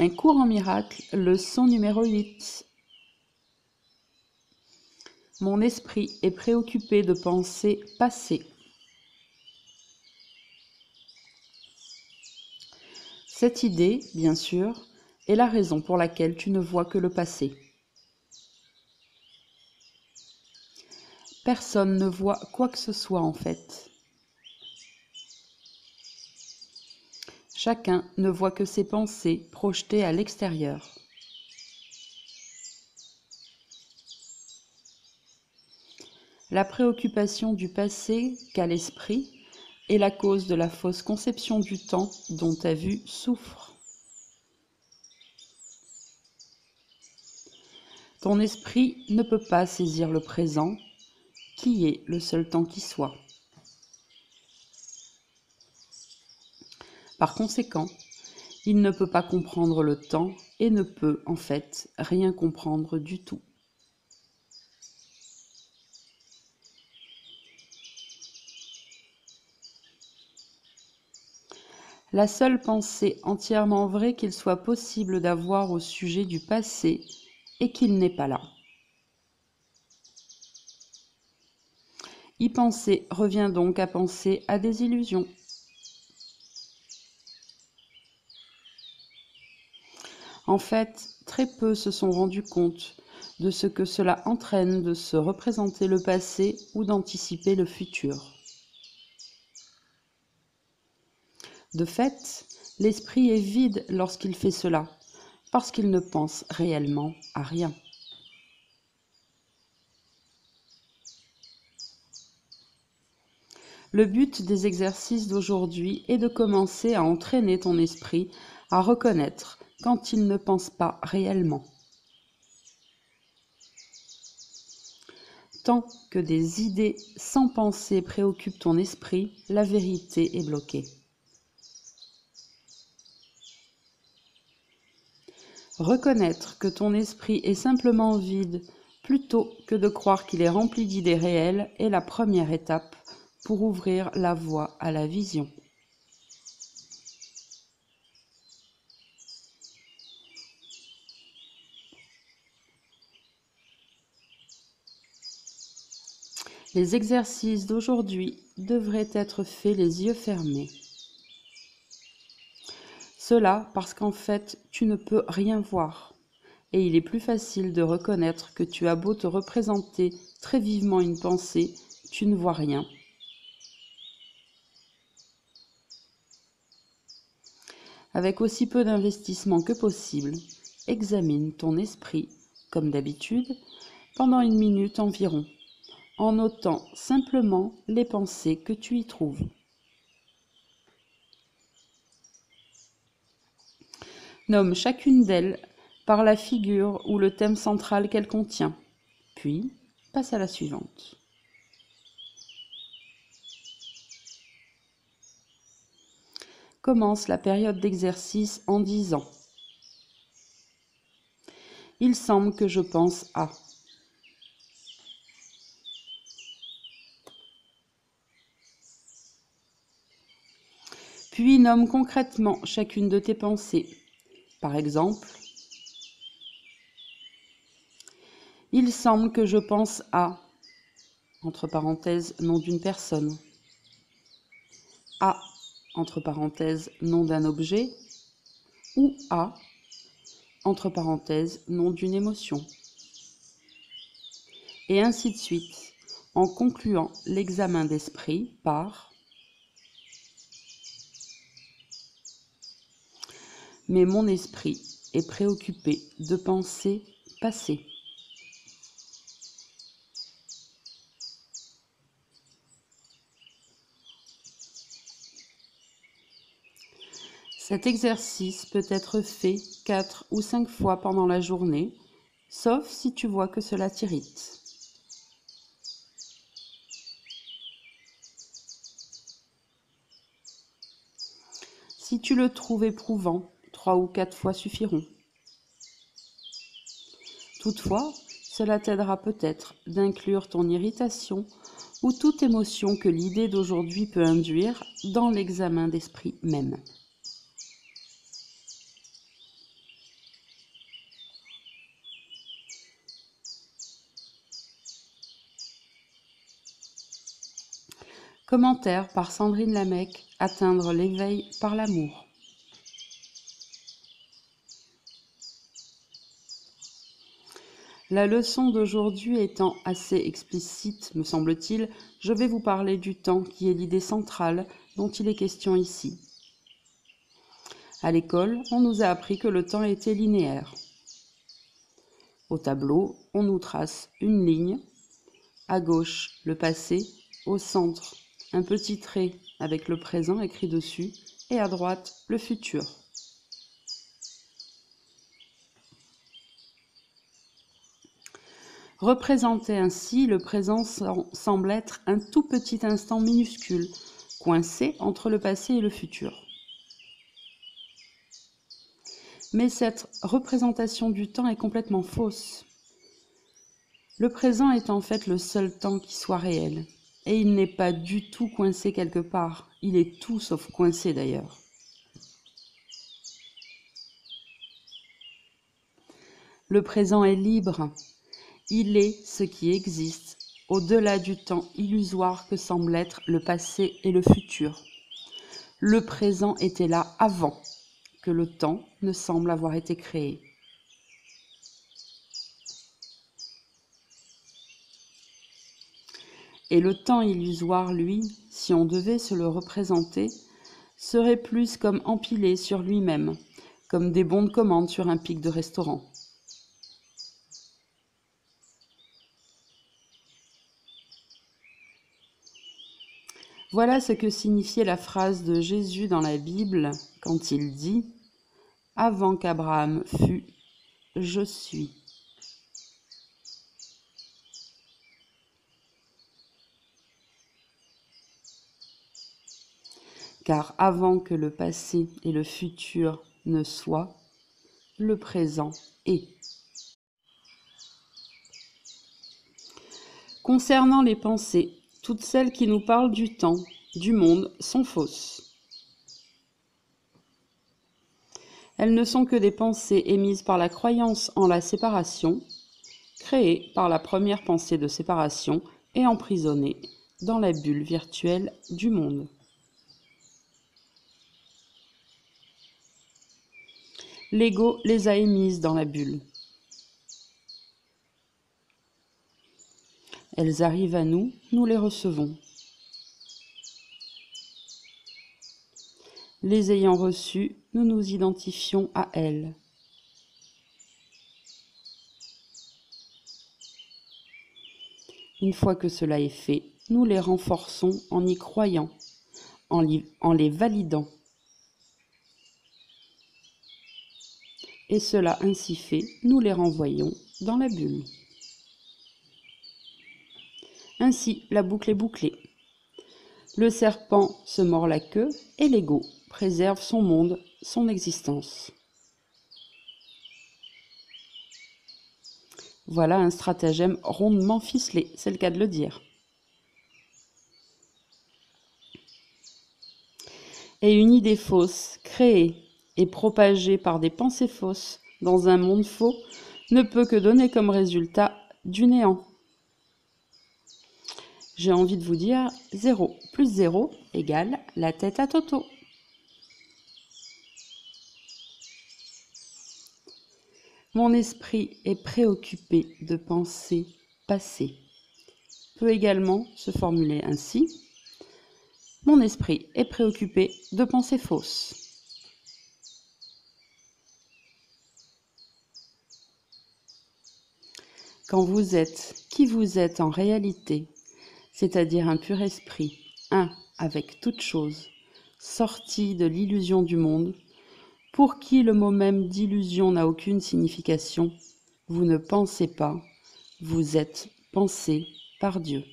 Un cours en miracle, leçon numéro 8. Mon esprit est préoccupé de pensées passées. Cette idée, bien sûr, est la raison pour laquelle tu ne vois que le passé. Personne ne voit quoi que ce soit en fait. Chacun ne voit que ses pensées projetées à l'extérieur. La préoccupation du passé qu'a l'esprit est la cause de la fausse conception du temps dont ta vue souffre. Ton esprit ne peut pas saisir le présent, qui est le seul temps qui soit. Par conséquent, il ne peut pas comprendre le temps et ne peut, en fait, rien comprendre du tout. La seule pensée entièrement vraie qu'il soit possible d'avoir au sujet du passé est qu'il n'est pas là. Y penser revient donc à penser à des illusions. En fait, très peu se sont rendus compte de ce que cela entraîne de se représenter le passé ou d'anticiper le futur. De fait, l'esprit est vide lorsqu'il fait cela, parce qu'il ne pense réellement à rien. Le but des exercices d'aujourd'hui est de commencer à entraîner ton esprit à reconnaître quand il ne pense pas réellement. Tant que des idées sans pensée préoccupent ton esprit, la vérité est bloquée. Reconnaître que ton esprit est simplement vide plutôt que de croire qu'il est rempli d'idées réelles est la première étape pour ouvrir la voie à la vision. Les exercices d'aujourd'hui devraient être faits les yeux fermés. Cela parce qu'en fait, tu ne peux rien voir. Et il est plus facile de reconnaître que tu as beau te représenter très vivement une pensée, tu ne vois rien. Avec aussi peu d'investissement que possible, examine ton esprit, comme d'habitude, pendant 1 minute environ, en notant simplement les pensées que tu y trouves. Nomme chacune d'elles par la figure ou le thème central qu'elle contient, puis passe à la suivante. Commence la période d'exercice en disant « Il semble que je pense à ». Puis nomme concrètement chacune de tes pensées. Par exemple, « Il semble que je pense à », entre parenthèses, nom d'une personne, à, entre parenthèses, nom d'un objet, ou à, entre parenthèses, nom d'une émotion. Et ainsi de suite, en concluant l'examen d'esprit par « Mais mon esprit est préoccupé de pensées passées ». Cet exercice peut être fait 4 ou 5 fois pendant la journée, sauf si tu vois que cela t'irrite. Si tu le trouves éprouvant, 3 ou 4 fois suffiront. Toutefois, cela t'aidera peut-être d'inclure ton irritation ou toute émotion que l'idée d'aujourd'hui peut induire dans l'examen d'esprit même. Commentaire par Sandrine Lamec, atteindre l'éveil par l'amour. La leçon d'aujourd'hui étant assez explicite, me semble-t-il, je vais vous parler du temps qui est l'idée centrale dont il est question ici. À l'école, on nous a appris que le temps était linéaire. Au tableau, on nous trace une ligne, à gauche le passé, au centre un petit trait avec le présent écrit dessus et à droite le futur. Représenté ainsi, le présent semble être un tout petit instant minuscule, coincé entre le passé et le futur. Mais cette représentation du temps est complètement fausse. Le présent est en fait le seul temps qui soit réel, et il n'est pas du tout coincé quelque part, il est tout sauf coincé d'ailleurs. Le présent est libre, il est ce qui existe, au-delà du temps illusoire que semble être le passé et le futur. Le présent était là avant que le temps ne semble avoir été créé. Et le temps illusoire, lui, si on devait se le représenter, serait plus comme empilé sur lui-même, comme des bons de commande sur un pic de restaurant. Voilà ce que signifiait la phrase de Jésus dans la Bible quand il dit « Avant qu'Abraham fût, je suis ». Car avant que le passé et le futur ne soient, le présent est. Concernant les pensées, toutes celles qui nous parlent du temps, du monde, sont fausses. Elles ne sont que des pensées émises par la croyance en la séparation, créées par la première pensée de séparation et emprisonnées dans la bulle virtuelle du monde. L'ego les a émises dans la bulle. Elles arrivent à nous, nous les recevons. Les ayant reçues, nous nous identifions à elles. Une fois que cela est fait, nous les renforçons en y croyant, en les validant. Et cela ainsi fait, nous les renvoyons dans la bulle. Ainsi, la boucle est bouclée. Le serpent se mord la queue et l'ego préserve son monde, son existence. Voilà un stratagème rondement ficelé, c'est le cas de le dire. Et une idée fausse, créée et propagée par des pensées fausses dans un monde faux, ne peut que donner comme résultat du néant. J'ai envie de vous dire 0 plus 0 égale la tête à Toto. Mon esprit est préoccupé de pensées passées. Peut également se formuler ainsi. Mon esprit est préoccupé de pensées fausses. Quand vous êtes qui vous êtes en réalité, c'est-à-dire un pur esprit, un avec toute chose, sorti de l'illusion du monde, pour qui le mot même d'illusion n'a aucune signification, vous ne pensez pas, vous êtes pensé par Dieu.